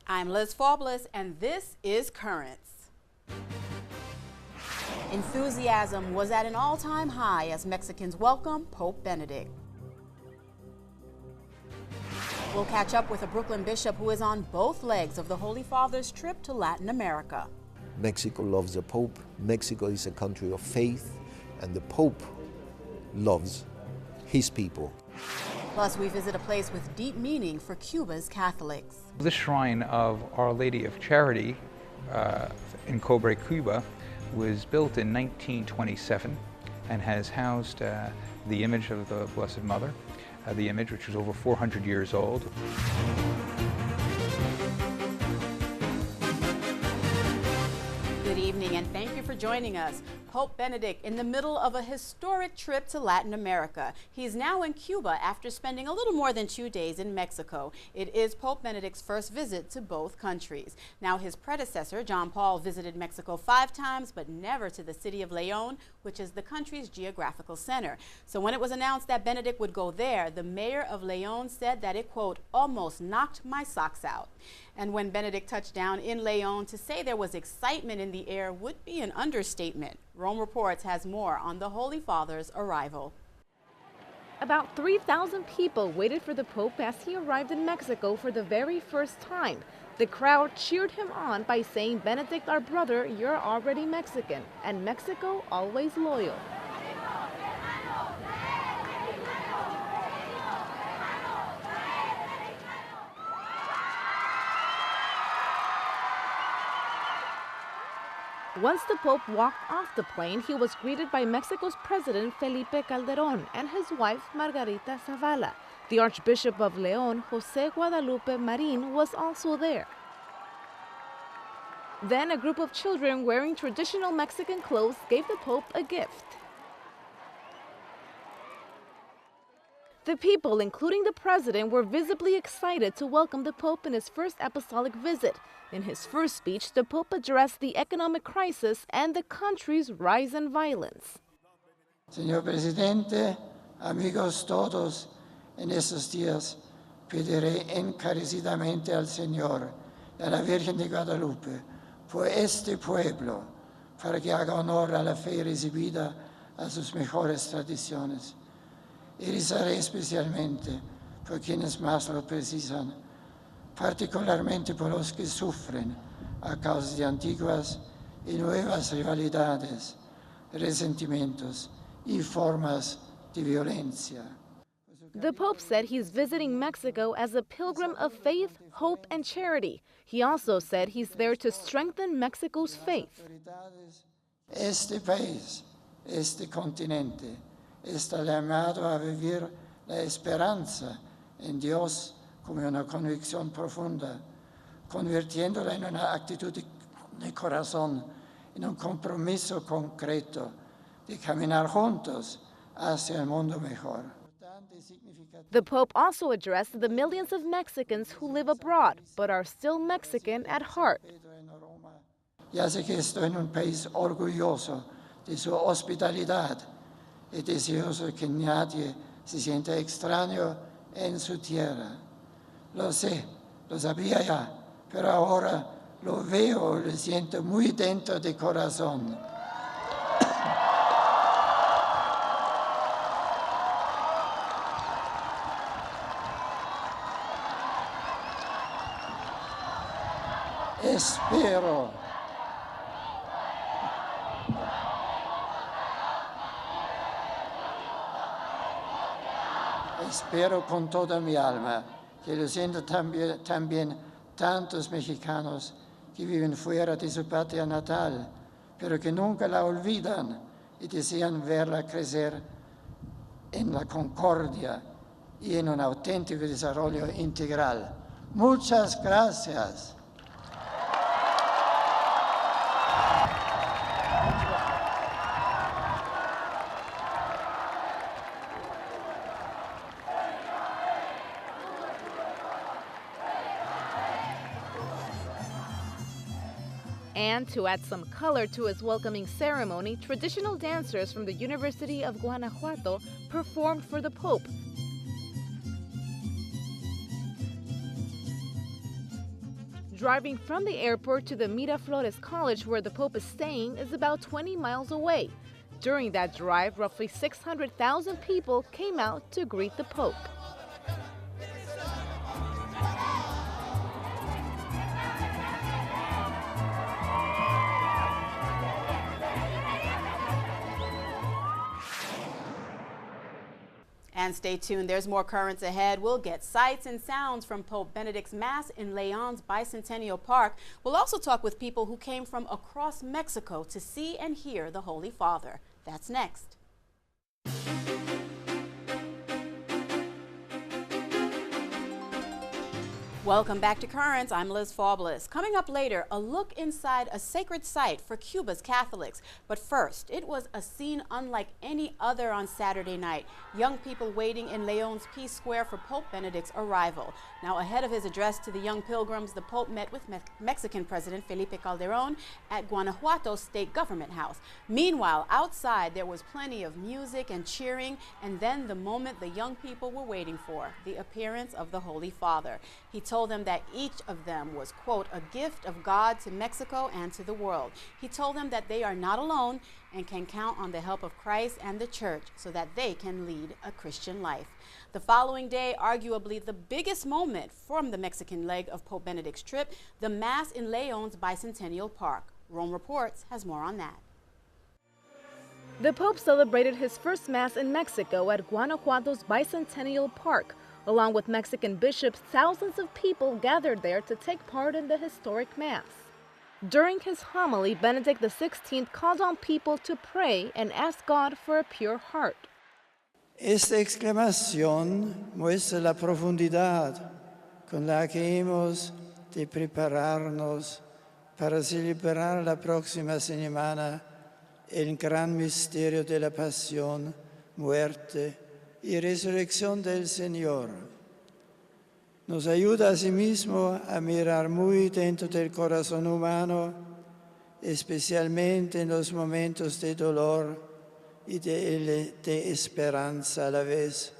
I'm Liz Faublas, and this is Currents. Enthusiasm was at an all-time high as Mexicans welcome Pope Benedict. We'll catch up with a Brooklyn bishop who is on both legs of the Holy Father's trip to Latin America. Mexico loves the Pope. Mexico is a country of faith, and the Pope loves his people. Plus, we visit a place with deep meaning for Cuba's Catholics. The shrine of Our Lady of Charity in Cobre, Cuba, was built in 1927 and has housed the image of the Blessed Mother, the image which is over 400 years old. Good evening, and thank you for joining us. Pope Benedict in the middle of a historic trip to Latin America. He's now in Cuba after spending a little more than 2 days in Mexico. It is Pope Benedict's first visit to both countries. Now, his predecessor, John Paul, visited Mexico 5 times, but never to the city of León, which is the country's geographical center. So when it was announced that Benedict would go there, the mayor of León said that it, quote, almost knocked my socks out. And when Benedict touched down in León, to say there was excitement in the air would be an understatement. Rome Reports has more on the Holy Father's arrival. About 3,000 people waited for the Pope as he arrived in Mexico for the very first time. The crowd cheered him on by saying, "Benedict, our brother, you're already Mexican, and Mexico always loyal." Once the Pope walked off the plane, he was greeted by Mexico's President Felipe Calderón and his wife Margarita Zavala. The Archbishop of León, José Guadalupe Marín, was also there. Then a group of children wearing traditional Mexican clothes gave the Pope a gift. The people, including the President, were visibly excited to welcome the Pope in his first apostolic visit. In his first speech, the Pope addressed the economic crisis and the country's rise in violence. Señor Presidente, amigos todos, en estos días pediré encarecidamente al Señor y a la Virgen de Guadalupe por este pueblo, para que haga honor a la fe recibida, a sus mejores tradiciones. Y rezaré especialmente por quienes más lo precisan, particularmente por los que sufren a causa de antiguas y nuevas rivalidades, resentimientos y formas de violencia. The Pope said he's visiting Mexico as a pilgrim of faith, hope, and charity. He also said he's there to strengthen Mexico's faith. Este país, este continente, está llamado a vivir la esperanza en Dios como una convicción profunda, convirtiéndola en una actitud de corazón, en un compromiso concreto de caminar juntos hacia el mundo mejor. The Pope also addressed the millions of Mexicans who live abroad but are still Mexican at heart. Ya sé que estoy en un país orgulloso de su hospitalidad y deseoso que nadie se sienta extraño en su tierra. Lo sé, lo sabía ya, pero ahora lo veo, lo siento muy dentro de corazón. Espero con toda mi alma que lo sientan también tantos mexicanos que viven fuera de su patria natal, pero que nunca la olvidan y desean verla crecer en la concordia y en un auténtico desarrollo integral. Muchas gracias. And to add some color to his welcoming ceremony, traditional dancers from the University of Guanajuato performed for the Pope. Driving from the airport to the Miraflores College where the Pope is staying is about 20 miles away. During that drive, roughly 600,000 people came out to greet the Pope. And stay tuned, there's more currents ahead. We'll get sights and sounds from Pope Benedict's Mass in Leon's Bicentennial Park. We'll also talk with people who came from across Mexico to see and hear the Holy Father. That's next. Welcome back to Currents. I'm Liz Faubles. Coming up later, a look inside a sacred site for Cuba's Catholics. But first, it was a scene unlike any other on Saturday night. Young people waiting in Leon's Peace Square for Pope Benedict's arrival. Now, ahead of his address to the young pilgrims, the Pope met with Mexican President Felipe Calderón at Guanajuato's state government house. Meanwhile, outside, there was plenty of music and cheering, and then the moment the young people were waiting for, the appearance of the Holy Father. He told them that each of them was, quote, a gift of God to Mexico and to the world. He told them that they are not alone and can count on the help of Christ and the Church so that they can lead a Christian life. The following day, arguably the biggest moment from the Mexican leg of Pope Benedict's trip, the Mass in Leon's Bicentennial Park. Rome Reports has more on that. The Pope celebrated his first Mass in Mexico at Guanajuato's Bicentennial Park. Along with Mexican bishops, thousands of people gathered there to take part in the historic Mass. During his homily, Benedict XVI called on people to pray and ask God for a pure heart. Esta exclamación muestra la profundidad con la que hemos de prepararnos para celebrar la próxima semana el gran misterio de la pasión, muerte y resurrección del Señor. Nos ayuda asimismo a mirar muy dentro del corazón humano, especialmente en los momentos de dolor y de esperanza a la vez,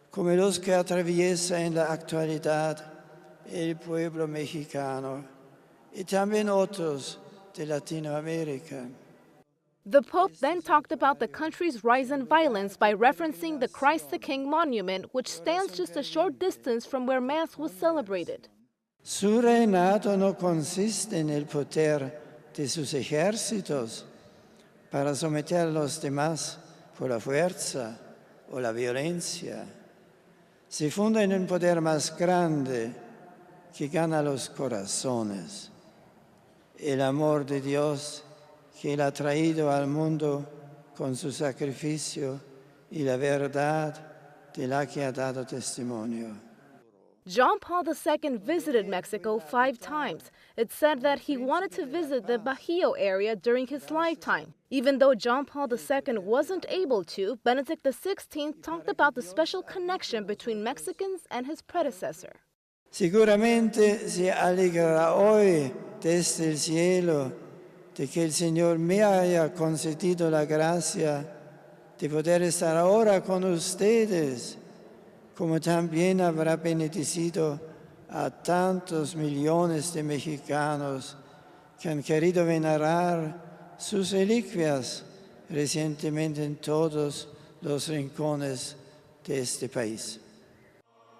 como los que atraviesa en la actualidad el pueblo mexicano y también otros de Latinoamérica. The Pope then talked about the country's rise in violence by referencing the Christ the King monument, which stands just a short distance from where Mass was celebrated. Su reinado no consiste en el poder de sus ejércitos para someter a los demás por la fuerza o la violencia. Se funda en un poder más grande que gana los corazones, el amor de Dios que Él ha traído al mundo con su sacrificio y la verdad de la que ha dado testimonio. John Paul II visited Mexico 5 times. It's said that he wanted to visit the Bajío area during his lifetime. Even though John Paul II wasn't able to, Benedict XVI talked about the special connection between Mexicans and his predecessor. Seguramente se alegrará hoy desde el cielo de que el Señor me haya concedido la gracia de poder estar ahora con ustedes, como también habrá bendecido a tantos millones de mexicanos que han querido venerar sus reliquias recientemente en todos los rincones de este país.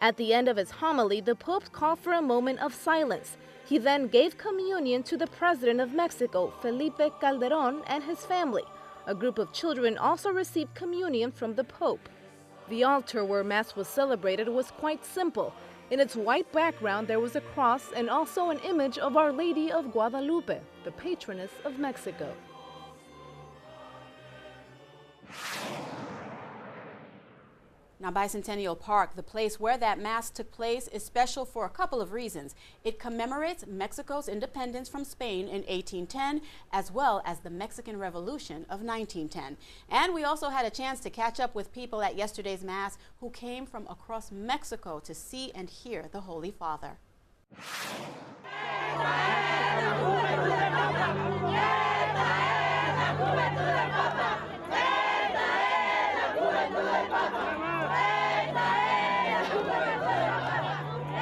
At the end of his homily, the Pope called for a moment of silence. He then gave communion to the President of Mexico, Felipe Calderón, and his family. A group of children also received communion from the Pope. The altar where Mass was celebrated was quite simple. In its white background, there was a cross and also an image of Our Lady of Guadalupe, the patroness of Mexico. Now, Bicentennial Park, the place where that Mass took place, is special for a couple of reasons. It commemorates Mexico's independence from Spain in 1810, as well as the Mexican Revolution of 1910. And we also had a chance to catch up with people at yesterday's Mass who came from across Mexico to see and hear the Holy Father.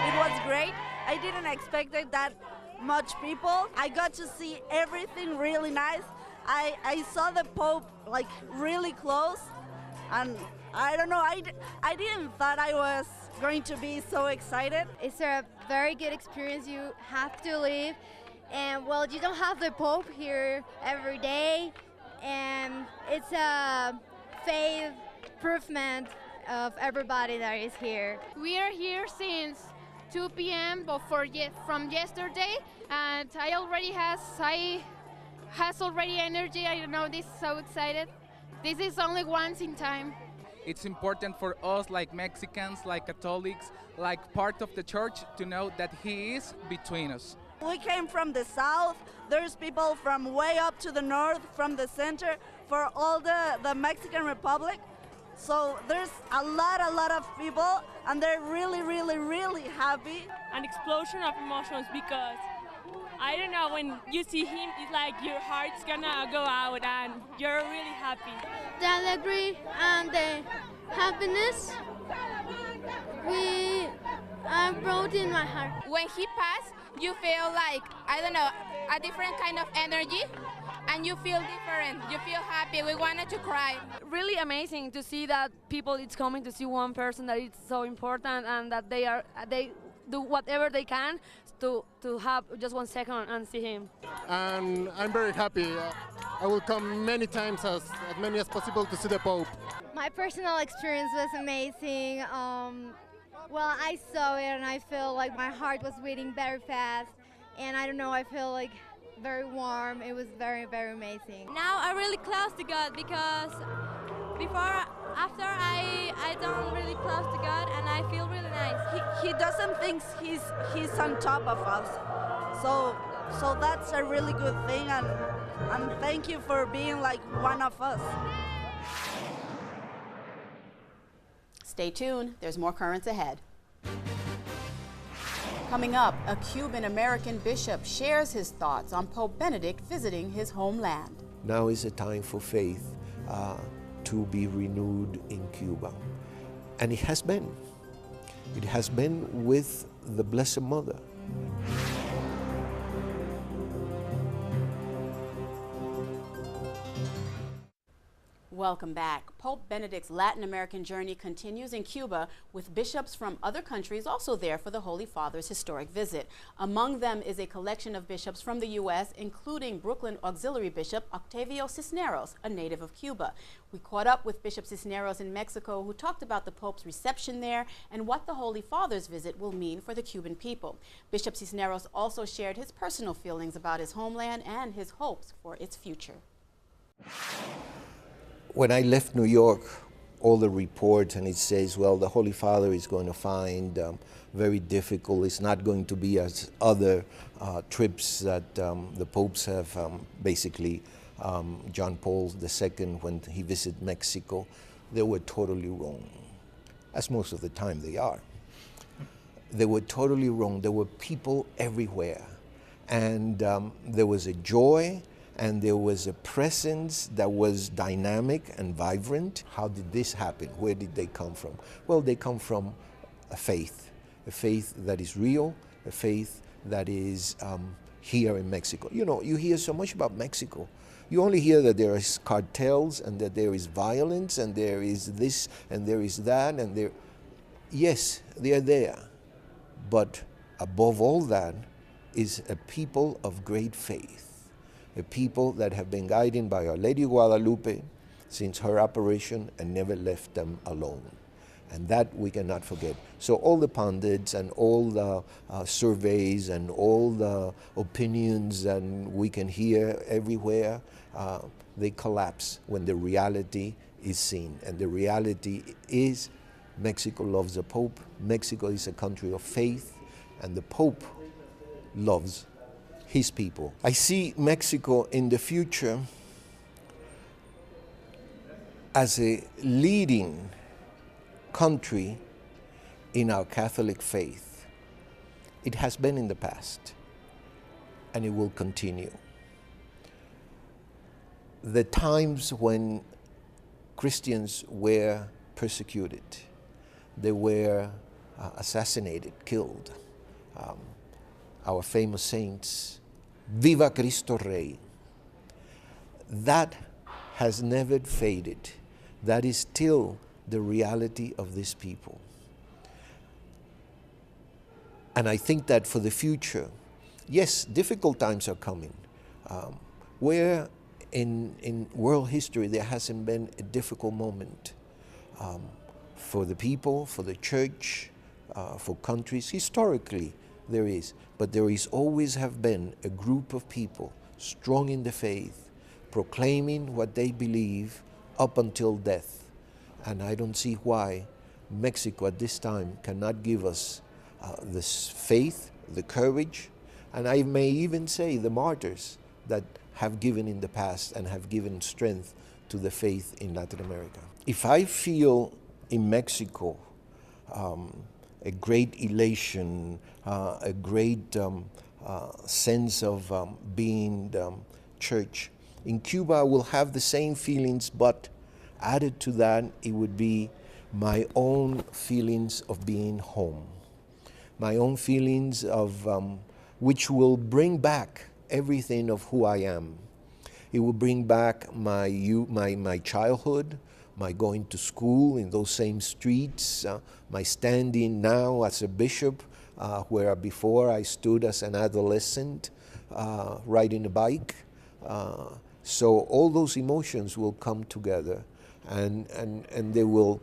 It was great. I didn't expect it that much people. I got to see everything really nice. I saw the Pope like really close, and I don't know, I didn't thought I was going to be so excited. It's a very good experience. You have to live, and well, you don't have the Pope here every day, and it's a faith improvement of everybody that is here. We are here since 2 p.m. from yesterday, and I has already energy. I don't know, this is so excited. This is only once in time. It's important for us, like Mexicans, like Catholics, like part of the church, to know that he is between us. We came from the south. There's people from way up to the north, from the center, for all the Mexican Republic. So there's a lot of people, and they're really happy. An explosion of emotions, because I don't know, when you see him, it's like your heart's gonna go out and you're really happy. The alegria and the happiness I brought in my heart. When he passed, you feel like, I don't know, a different kind of energy, and you feel different. You feel happy. We wanted to cry. Really amazing to see that people is coming to see one person that is so important, and that they do whatever they can to have just 1 second and see him. And I'm very happy. I will come many times, as many as possible, to see the Pope. My personal experience was amazing. Well, I saw it and I feel like my heart was beating very fast, and I don't know, I feel like very warm. It was very amazing. Now I'm really close to God, because after I don't really close to God, and I feel really nice. He doesn't think he's on top of us, so that's a really good thing, and thank you for being like one of us. Stay tuned, there's more currents ahead. Coming up, a Cuban-American bishop shares his thoughts on Pope Benedict visiting his homeland. Now is a time for faith to be renewed in Cuba. And it has been. It has been with the Blessed Mother. Welcome back. Pope Benedict's Latin American journey continues in Cuba, with bishops from other countries also there for the Holy Father's historic visit. Among them is a collection of bishops from the U.S., including Brooklyn Auxiliary Bishop Octavio Cisneros, a native of Cuba. We caught up with Bishop Cisneros in Mexico, who talked about the Pope's reception there and what the Holy Father's visit will mean for the Cuban people. Bishop Cisneros also shared his personal feelings about his homeland and his hopes for its future. When I left New York, all the reports, and it says, well, the Holy Father is going to find very difficult. It's not going to be as other trips that the popes have, basically John Paul II, when he visited Mexico. They were totally wrong, as most of the time they are. They were totally wrong. There were people everywhere, and there was a joy, and there was a presence that was dynamic and vibrant. How did this happen? Where did they come from? Well, they come from a faith that is real, a faith that is here in Mexico. You know, you hear so much about Mexico. You only hear that there is cartels and that there is violence and there is this and there is that and there. Yes, they are there. But above all that is a people of great faith. A people that have been guided by Our Lady Guadalupe since her apparition and never left them alone. And that we cannot forget. So all the pundits and all the surveys and all the opinions and we can hear everywhere, they collapse when the reality is seen. And the reality is Mexico loves the Pope. Mexico is a country of faith, and the Pope loves his people. I see Mexico in the future as a leading country in our Catholic faith. It has been in the past, and it will continue. The times when Christians were persecuted, they were assassinated, killed. our famous saints, Viva Cristo Rey. That has never faded. That is still the reality of these people. And I think that for the future, yes, difficult times are coming. Where in world history there hasn't been a difficult moment for the people, for the church, for countries. Historically, there is. But there is always have been a group of people strong in the faith, proclaiming what they believe up until death. And I don't see why Mexico at this time cannot give us this faith, the courage, and I may even say the martyrs that have given in the past and have given strength to the faith in Latin America. If I feel in Mexico a great elation, a great sense of being church, in Cuba I will have the same feelings, but added to that it would be my own feelings of being home. My own feelings of which will bring back everything of who I am. It will bring back my childhood, my going to school in those same streets, my standing now as a bishop, where before I stood as an adolescent riding a bike. So all those emotions will come together, and they will,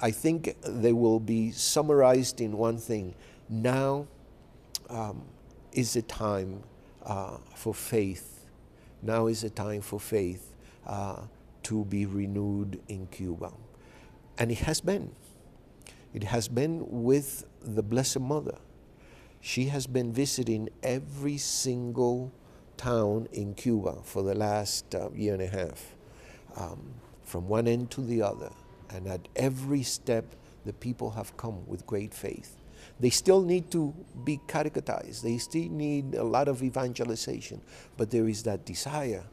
I think they will be summarized in one thing. Now is the time for faith. Now is the time for faith to be renewed in Cuba. And it has been. It has been with the Blessed Mother. She has been visiting every single town in Cuba for the last year and a half, from one end to the other. And at every step, the people have come with great faith. They still need to be catechized. They still need a lot of evangelization. But there is that desire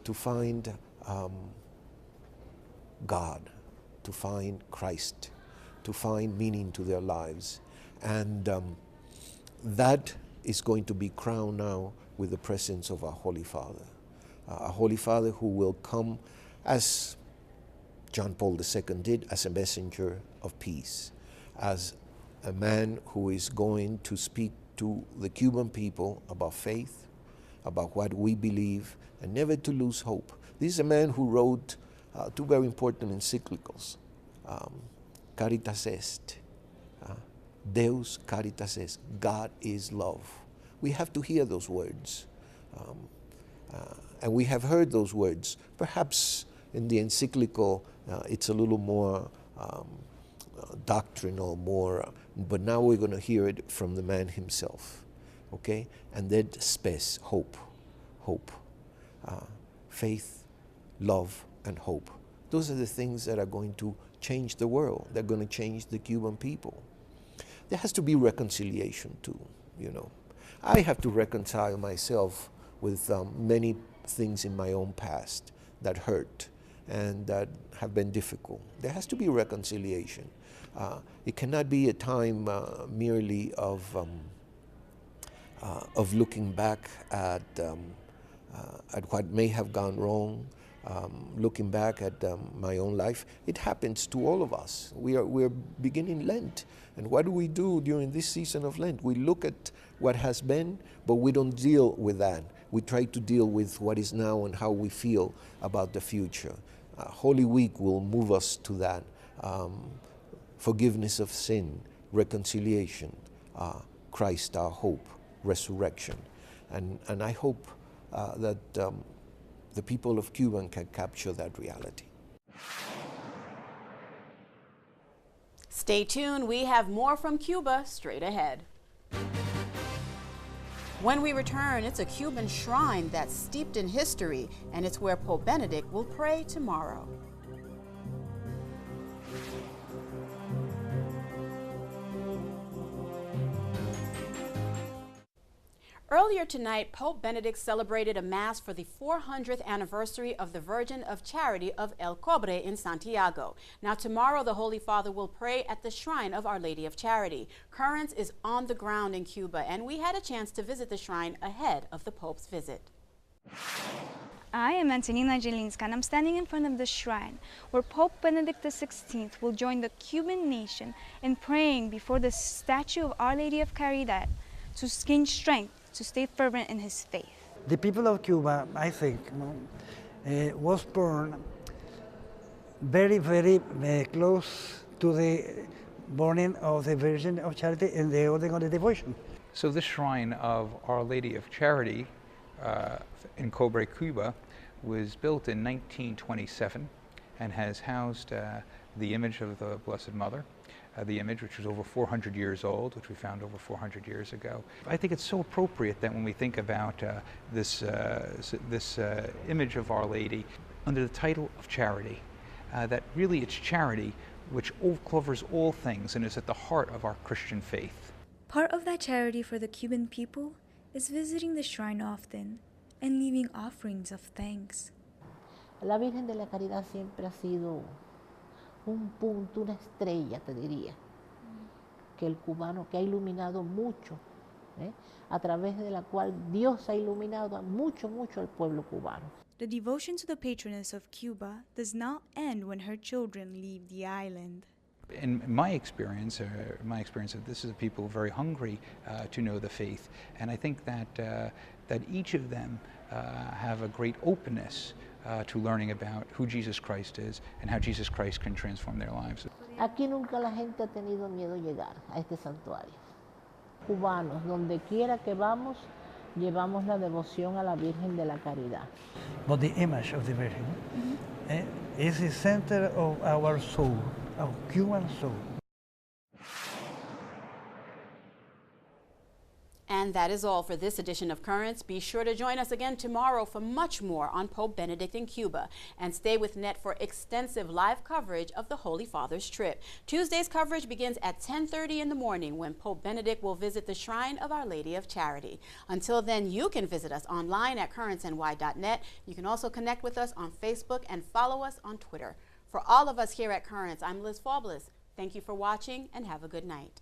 to find God, to find Christ, to find meaning to their lives. And that is going to be crowned now with the presence of our Holy Father. A Holy Father who will come as John Paul II did, as a messenger of peace, as a man who is going to speak to the Cuban people about faith, about what we believe, and never to lose hope. This is a man who wrote two very important encyclicals, Caritas Est, Deus Caritas Est, God is love. We have to hear those words. And we have heard those words. Perhaps in the encyclical, it's a little more doctrinal, but now we're going to hear it from the man himself, okay? And then spes, hope, faith, love, and hope. Those are the things that are going to change the world. They're going to change the Cuban people. There has to be reconciliation too, you know. I have to reconcile myself with many things in my own past that hurt and that have been difficult. There has to be reconciliation. It cannot be a time merely of looking back at what may have gone wrong, looking back at my own life. It happens to all of us. We're beginning Lent. And what do we do during this season of Lent? We look at what has been, but we don't deal with that. We try to deal with what is now and how we feel about the future. Holy Week will move us to that. Forgiveness of sin, reconciliation, Christ our hope, resurrection. And I hope that the people of Cuba can capture that reality. Stay tuned, we have more from Cuba straight ahead. When we return, it's a Cuban shrine that's steeped in history, and it's where Pope Benedict will pray tomorrow. Earlier tonight, Pope Benedict celebrated a Mass for the 400th anniversary of the Virgin of Charity of El Cobre in Santiago. Now, tomorrow, the Holy Father will pray at the shrine of Our Lady of Charity. Currents is on the ground in Cuba, and we had a chance to visit the shrine ahead of the Pope's visit. I am Antonina Jelinska, and I'm standing in front of the shrine where Pope Benedict XVI will join the Cuban nation in praying before the statue of Our Lady of Caridad to gain strength to stay fervent in his faith. The people of Cuba, I think, was born very, very close to the burning of the Virgin of Charity and the holding of the devotion. So this shrine of Our Lady of Charity in Cobre, Cuba, was built in 1927 and has housed the image of the Blessed Mother. The image, which was over 400 years old, which we found over 400 years ago. I think it's so appropriate that when we think about this image of Our Lady under the title of charity, that really it's charity which covers all things and is at the heart of our Christian faith. Part of that charity for the Cuban people is visiting the shrine often and leaving offerings of thanks. La Virgen de la Caridad siempre ha sido un punto, una estrella, te diría, que el cubano, que ha iluminado mucho, a través de la cual Dios ha iluminado mucho al pueblo cubano. The devotion to the patroness of Cuba does not end when her children leave the island. In my experience of this is people very hungry to know the faith, and I think that each of them have a great openness to learning about who Jesus Christ is and how Jesus Christ can transform their lives. Aquí nunca la gente ha tenido miedo llegar a este santuario. Cubanos, donde quiera que vamos, llevamos la devoción a la Virgen de la Caridad. But the image of the Virgin is the center of our soul, our Cuban soul. And that is all for this edition of Currents. Be sure to join us again tomorrow for much more on Pope Benedict in Cuba. And stay with NET for extensive live coverage of the Holy Father's trip. Tuesday's coverage begins at 10:30 in the morning when Pope Benedict will visit the shrine of Our Lady of Charity. Until then, you can visit us online at currentsny.net. You can also connect with us on Facebook and follow us on Twitter. For all of us here at Currents, I'm Liz Faublas. Thank you for watching and have a good night.